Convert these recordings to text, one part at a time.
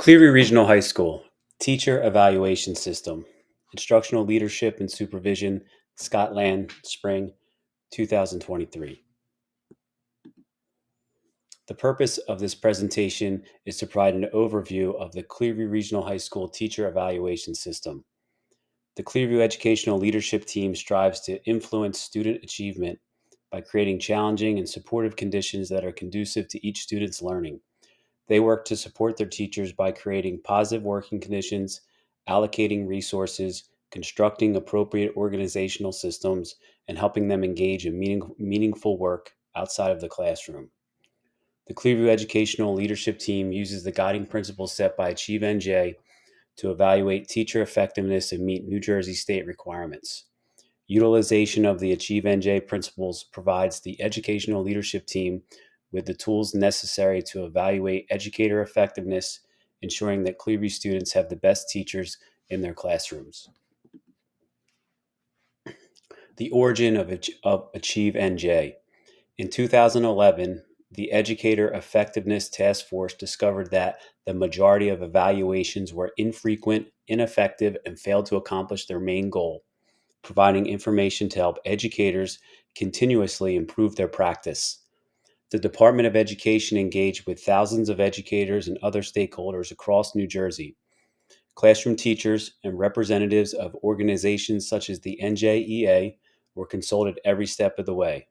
Cleary Regional High School Teacher Evaluation System, Instructional Leadership and Supervision, Scotland, Spring 2023. The purpose of this presentation is to provide an overview of the Clearview Regional High School Teacher Evaluation System. The Clearview Educational Leadership Team strives to influence student achievement by creating challenging and supportive conditions that are conducive to each student's learning. They work to support their teachers by creating positive working conditions, allocating resources, constructing appropriate organizational systems, and helping them engage in meaningful work outside of the classroom. The Clearview Educational Leadership Team uses the guiding principles set by Achieve NJ to evaluate teacher effectiveness and meet New Jersey state requirements. Utilization of the Achieve NJ principles provides the educational leadership team with the tools necessary to evaluate educator effectiveness, ensuring that Clearview students have the best teachers in their classrooms. The origin of Achieve NJ. In 2011, the Educator Effectiveness Task Force discovered that the majority of evaluations were infrequent, ineffective, and failed to accomplish their main goal, providing information to help educators continuously improve their practice. The Department of Education engaged with thousands of educators and other stakeholders across New Jersey. Classroom teachers and representatives of organizations such as the NJEA were consulted every step of the way.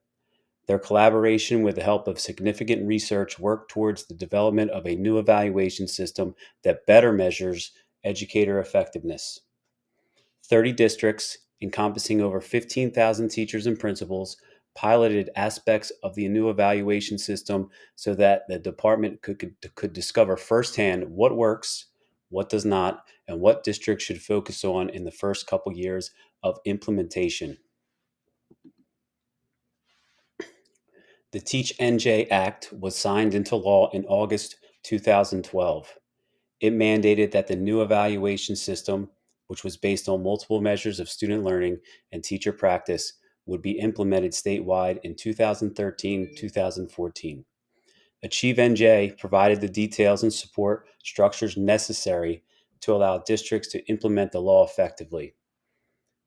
Their collaboration, with the help of significant research, worked towards the development of a new evaluation system that better measures educator effectiveness. 30 districts, encompassing over 15,000 teachers and principals, piloted aspects of the new evaluation system so that the department could discover firsthand what works, what does not, and what districts should focus on in the first couple years of implementation. The Teach NJ Act was signed into law in August 2012. It mandated that the new evaluation system, which was based on multiple measures of student learning and teacher practice, would be implemented statewide in 2013-2014. Achieve NJ provided the details and support structures necessary to allow districts to implement the law effectively.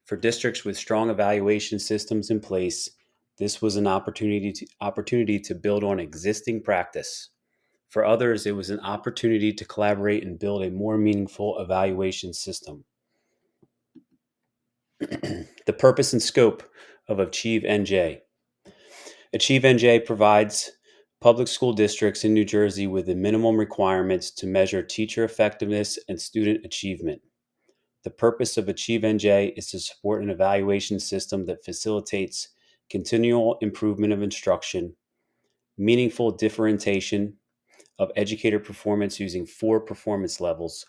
For districts with strong evaluation systems in place, this was an opportunity to build on existing practice. For others, it was an opportunity to collaborate and build a more meaningful evaluation system. The purpose and scope of Achieve NJ. Achieve NJ provides public school districts in New Jersey with the minimum requirements to measure teacher effectiveness and student achievement. The purpose of Achieve NJ is to support an evaluation system that facilitates continual improvement of instruction, meaningful differentiation of educator performance using 4 performance levels,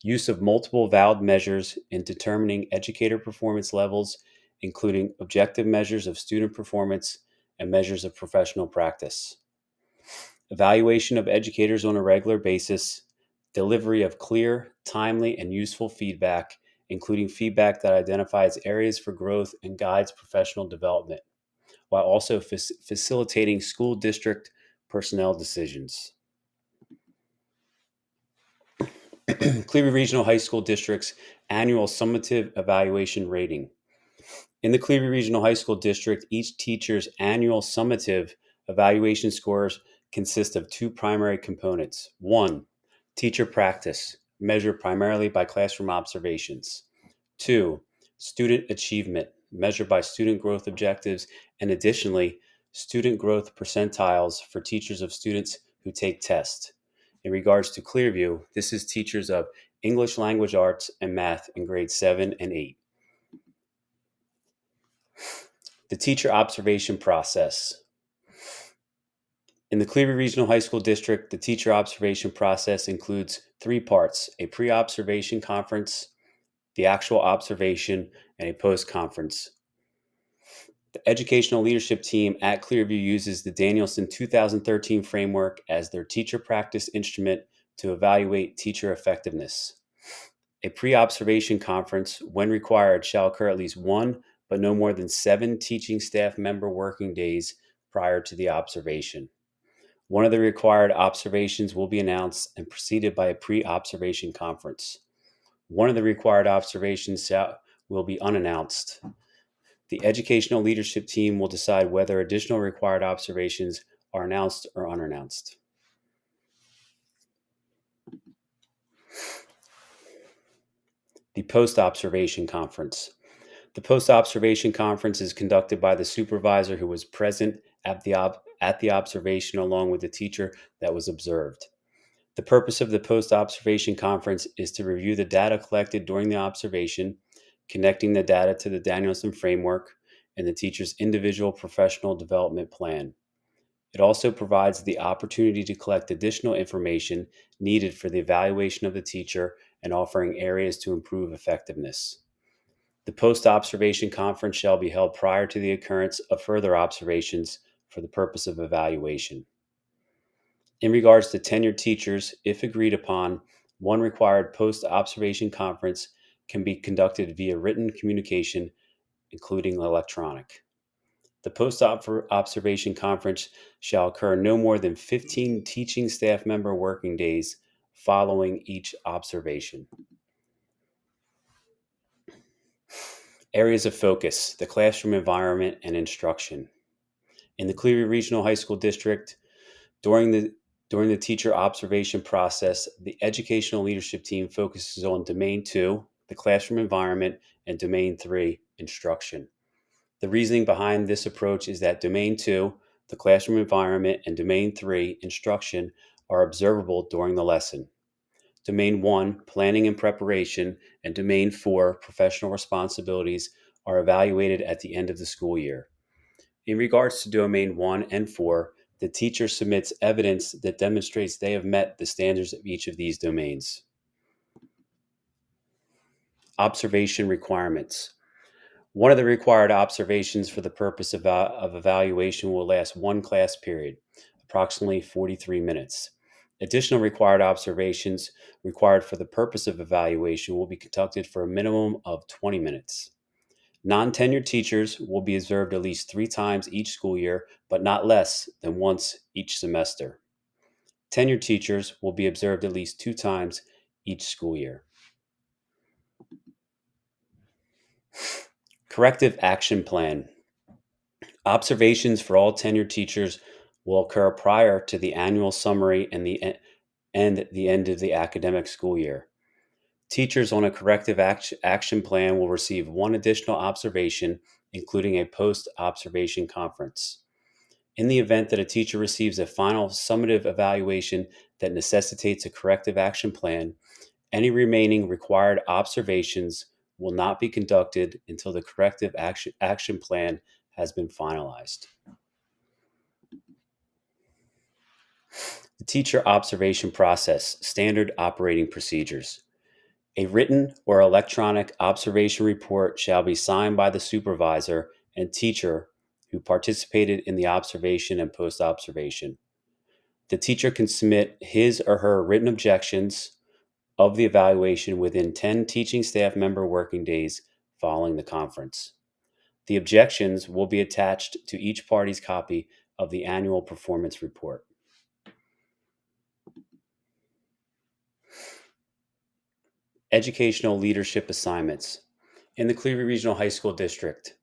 use of multiple valid measures in determining educator performance levels, including objective measures of student performance and measures of professional practice, evaluation of educators on a regular basis, delivery of clear, timely, and useful feedback, including feedback that identifies areas for growth and guides professional development, while also facilitating school district personnel decisions. Clearview Regional High School District's annual summative evaluation rating. In the Clearview Regional High School District, each teacher's annual summative evaluation scores consist of 2 primary components. 1, teacher practice, measured primarily by classroom observations. 2, student achievement, measured by student growth objectives, and additionally, student growth percentiles for teachers of students who take tests. In regards to Clearview, this is teachers of English Language Arts and Math in grades 7 and 8. The teacher observation process. In the Clearview Regional High School District, the teacher observation process includes 3 parts: a pre-observation conference, the actual observation, and a post-conference. The educational leadership team at Clearview uses the Danielson 2013 framework as their teacher practice instrument to evaluate teacher effectiveness. A pre-observation conference, when required, shall occur at least 1, but no more than 7 teaching staff member working days prior to the observation. One of the required observations will be announced and preceded by a pre-observation conference. One of the required observations will be unannounced. The educational leadership team will decide whether additional required observations are announced or unannounced. The post-observation conference. The post-observation conference is conducted by the supervisor who was present at the observation along with the teacher that was observed. The purpose of the post-observation conference is to review the data collected during the observation, connecting the data to the Danielson framework and the teacher's individual professional development plan. It also provides the opportunity to collect additional information needed for the evaluation of the teacher and offering areas to improve effectiveness. The post-observation conference shall be held prior to the occurrence of further observations for the purpose of evaluation. In regards to tenured teachers, if agreed upon, one required post-observation conference can be conducted via written communication, including electronic. The post-observation conference shall occur no more than 15 teaching staff member working days following each observation. Areas of focus: the classroom environment and instruction. In the Cleary Regional High School District, during the teacher observation process, the educational leadership team focuses on Domain 2, the classroom environment, and Domain 3, instruction. The reasoning behind this approach is that Domain 2, the classroom environment, and Domain 3, instruction, are observable during the lesson. Domain 1, planning and preparation, and Domain 4, professional responsibilities, are evaluated at the end of the school year. In regards to Domain 1 and 4, the teacher submits evidence that demonstrates they have met the standards of each of these domains. Observation requirements. One of the required observations for the purpose of evaluation will last one class period, approximately 43 minutes. Additional required observations required for the purpose of evaluation will be conducted for a minimum of 20 minutes. Non-tenured teachers will be observed at least 3 times each school year, but not less than once each semester. Tenured teachers will be observed at least 2 times each school year. Corrective action plan. Observations for all tenured teachers will occur prior to the annual summary and the end of the academic school year. Teachers on a corrective action plan will receive one additional observation, including a post-observation conference. In the event that a teacher receives a final summative evaluation that necessitates a corrective action plan, any remaining required observations will not be conducted until the corrective action plan has been finalized. The teacher observation process, standard operating procedures. A written or electronic observation report shall be signed by the supervisor and teacher who participated in the observation and post-observation. The teacher can submit his or her written objections of the evaluation within 10 teaching staff member working days following the conference. The objections will be attached to each party's copy of the annual performance report. Educational leadership assignments. In the Cleary Regional High School District,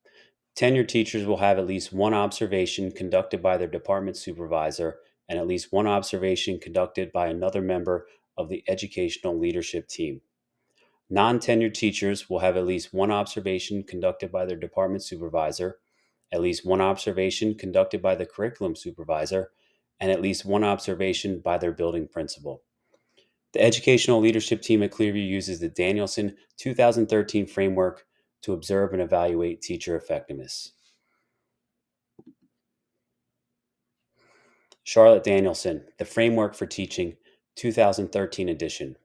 tenured teachers will have at least one observation conducted by their department supervisor and at least one observation conducted by another member of the educational leadership team. Non-tenured teachers will have at least one observation conducted by their department supervisor, at least one observation conducted by the curriculum supervisor, and at least one observation by their building principal. The educational leadership team at Clearview uses the Danielson 2013 framework to observe and evaluate teacher effectiveness. Charlotte Danielson, The Framework for Teaching, 2013 edition.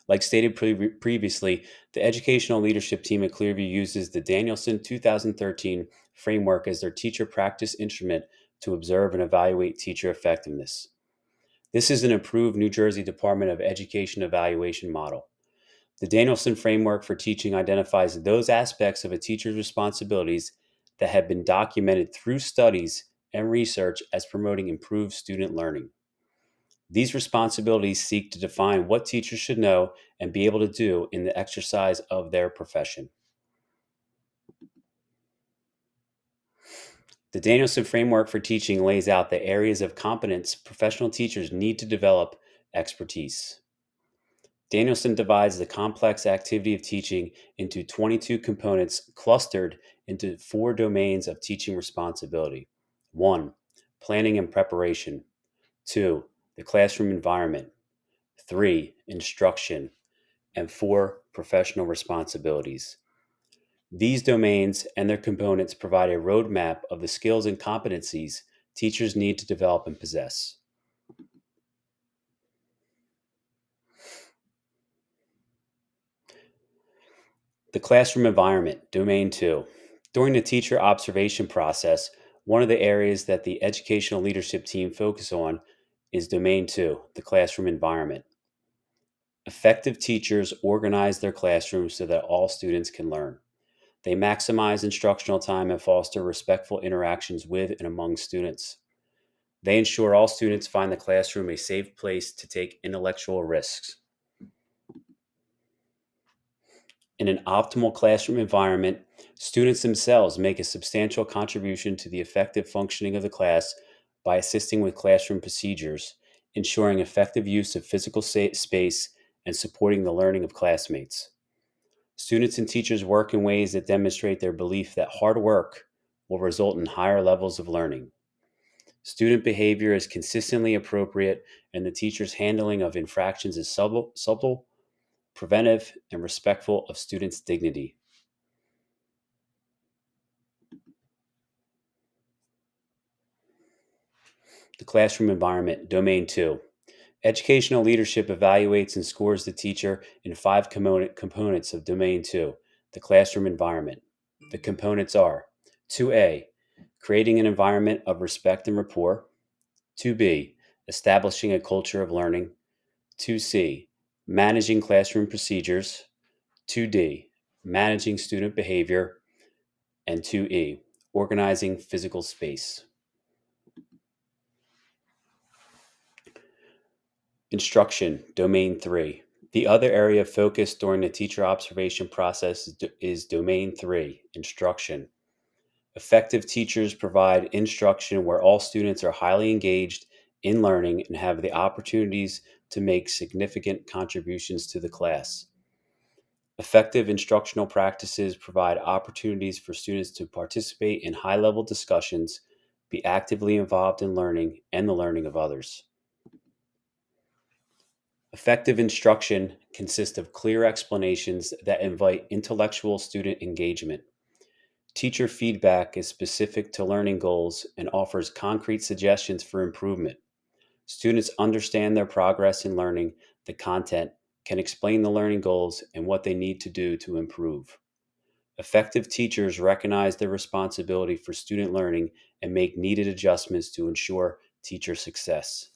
Like stated previously, the educational leadership team at Clearview uses the Danielson 2013 framework as their teacher practice instrument to observe and evaluate teacher effectiveness. This is an approved New Jersey Department of Education evaluation model. The Danielson framework for teaching identifies those aspects of a teacher's responsibilities that have been documented through studies and research as promoting improved student learning. These responsibilities seek to define what teachers should know and be able to do in the exercise of their profession. The Danielson Framework for Teaching lays out the areas of competence professional teachers need to develop expertise. Danielson divides the complex activity of teaching into 22 components clustered into four domains of teaching responsibility. 1. Planning and preparation. 2. The classroom environment. 3. Instruction. And 4. Professional responsibilities. These domains and their components provide a roadmap of the skills and competencies teachers need to develop and possess. The classroom environment, Domain 2. During the teacher observation process, one of the areas that the educational leadership team focus on is Domain 2, the classroom environment. Effective teachers organize their classrooms so that all students can learn. They maximize instructional time and foster respectful interactions with and among students. They ensure all students find the classroom a safe place to take intellectual risks. In an optimal classroom environment, students themselves make a substantial contribution to the effective functioning of the class by assisting with classroom procedures, ensuring effective use of physical space, and supporting the learning of classmates. Students and teachers work in ways that demonstrate their belief that hard work will result in higher levels of learning. Student behavior is consistently appropriate, and the teacher's handling of infractions is subtle, preventive, and respectful of students' dignity. The classroom environment, Domain 2. Educational leadership evaluates and scores the teacher in five components of Domain 2, the classroom environment. The components are 2A, creating an environment of respect and rapport. 2B, establishing a culture of learning. 2C, managing classroom procedures. 2D, managing student behavior. And 2E, organizing physical space. Instruction, Domain 3. The other area of focus during the teacher observation process is Domain 3, Instruction. Effective teachers provide instruction where all students are highly engaged in learning and have the opportunities to make significant contributions to the class. Effective instructional practices provide opportunities for students to participate in high level discussions, be actively involved in learning and the learning of others. Effective instruction consists of clear explanations that invite intellectual student engagement. Teacher feedback is specific to learning goals and offers concrete suggestions for improvement. Students understand their progress in learning the content, can explain the learning goals, and what they need to do to improve. Effective teachers recognize their responsibility for student learning and make needed adjustments to ensure teacher success.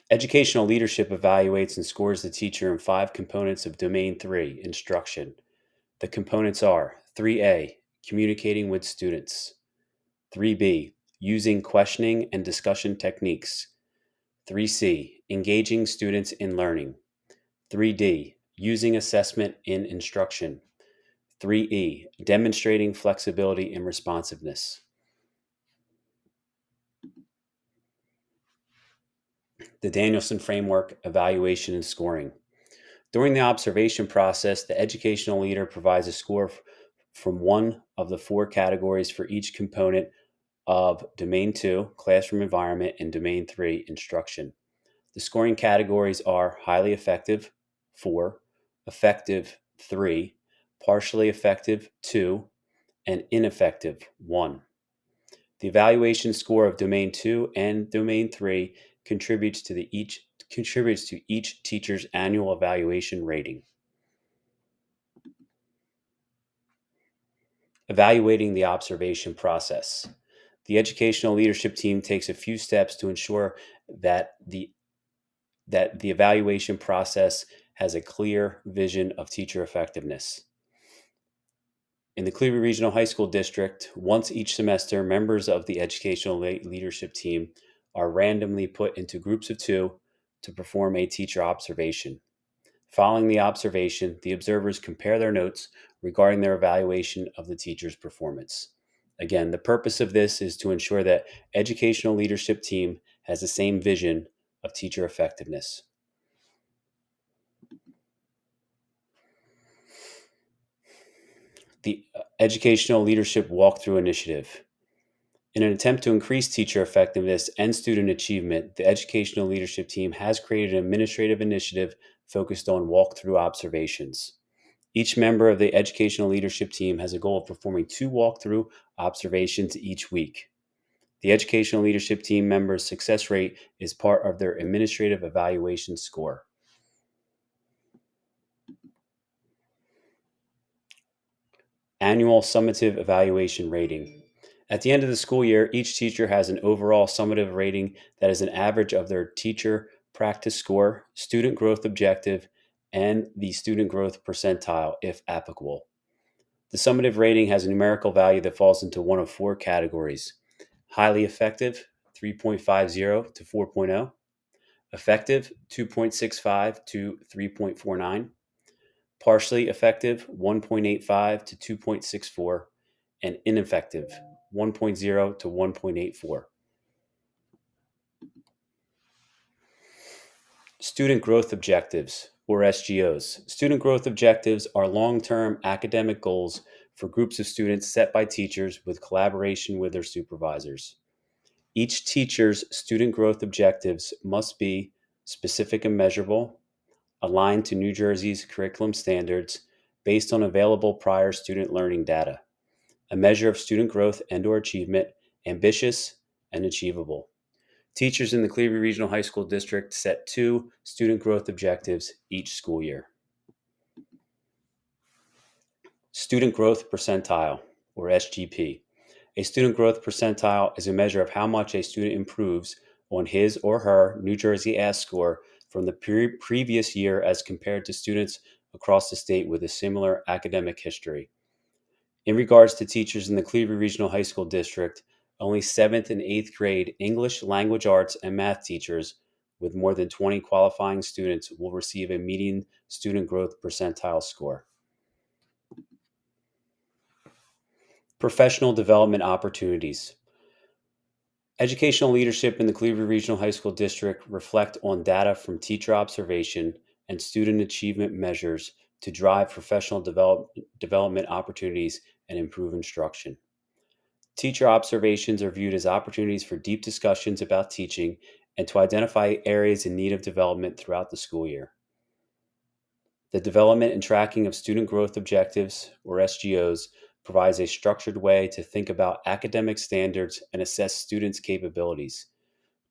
Educational leadership evaluates and scores the teacher in five components of Domain 3, Instruction. The components are 3A, communicating with students. 3B, using questioning and discussion techniques. 3C, engaging students in learning. 3D, using assessment in instruction. 3E, demonstrating flexibility and responsiveness. The Danielson Framework, Evaluation and Scoring. During the observation process, the educational leader provides a score from one of the four categories for each component of Domain 2, Classroom Environment, and Domain 3, Instruction. The scoring categories are highly effective, 4, effective, 3, partially effective, 2, and ineffective, 1. The evaluation score of Domain 2 and Domain 3 contributes to each teacher's annual evaluation rating. Evaluating the observation process. The educational leadership team takes a few steps to ensure that the evaluation process has a clear vision of teacher effectiveness. In the Cleveland Regional High School District, once each semester, members of the educational leadership team are randomly put into groups of two to perform a teacher observation. Following the observation, the observers compare their notes regarding their evaluation of the teacher's performance. Again, the purpose of this is to ensure that educational leadership team has the same vision of teacher effectiveness. The Educational Leadership Walkthrough Initiative. In an attempt to increase teacher effectiveness and student achievement, the educational leadership team has created an administrative initiative focused on walkthrough observations. Each member of the educational leadership team has a goal of performing 2 walkthrough observations each week. The educational leadership team members' success rate is part of their administrative evaluation score. Annual summative evaluation rating. At the end of the school year, each teacher has an overall summative rating that is an average of their teacher practice score, student growth objective, and the student growth percentile, if applicable. The summative rating has a numerical value that falls into one of 4 categories: highly effective, 3.50 to 4.0, effective, 2.65 to 3.49, partially effective, 1.85 to 2.64, and ineffective, 1.0 to 1.84. Student growth objectives, or SGOs. Student growth objectives are long-term academic goals for groups of students set by teachers with collaboration with their supervisors. Each teacher's student growth objectives must be specific and measurable, aligned to New Jersey's curriculum standards, based on available prior student learning data, a measure of student growth and/or achievement, ambitious and achievable. Teachers in the Cleveland Regional High School District set 2 student growth objectives each school year. Student Growth Percentile, or SGP. A student growth percentile is a measure of how much a student improves on his or her New Jersey AS score from the previous year as compared to students across the state with a similar academic history. In regards to teachers in the Cleveland Regional High School District, only 7th and 8th grade English, language arts, and math teachers with more than 20 qualifying students will receive a median student growth percentile score. Professional development opportunities. Educational leadership in the Cleveland Regional High School District reflect on data from teacher observation and student achievement measures to drive professional development opportunities and improve instruction. Teacher observations are viewed as opportunities for deep discussions about teaching and to identify areas in need of development throughout the school year. The development and tracking of student growth objectives, or SGOs, provides a structured way to think about academic standards and assess students' capabilities.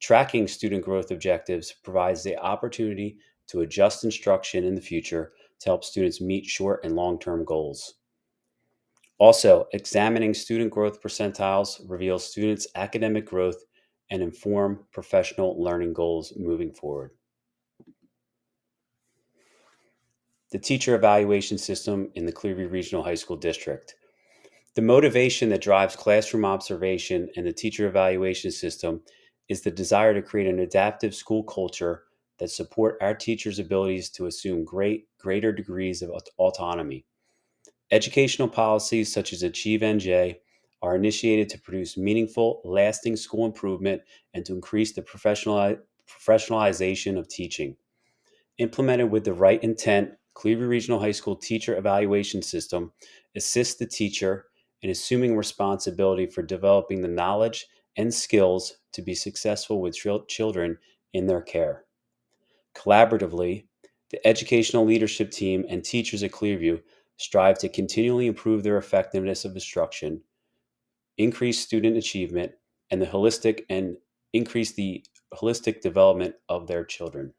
Tracking student growth objectives provides the opportunity to adjust instruction in the future to help students meet short and long-term goals. Also, examining student growth percentiles reveals students' academic growth and inform professional learning goals moving forward. The teacher evaluation system in the Cleveland Regional High School District. The motivation that drives classroom observation and the teacher evaluation system is the desire to create an adaptive school culture that support our teachers' abilities to assume greater degrees of autonomy. Educational policies such as Achieve NJ are initiated to produce meaningful, lasting school improvement and to increase the professionalization of teaching. Implemented with the right intent, Cleveland Regional High School teacher evaluation system assists the teacher in assuming responsibility for developing the knowledge and skills to be successful with children in their care. Collaboratively, the educational leadership team and teachers at Clearview strive to continually improve their effectiveness of instruction, increase student achievement, and increase the holistic development of their children.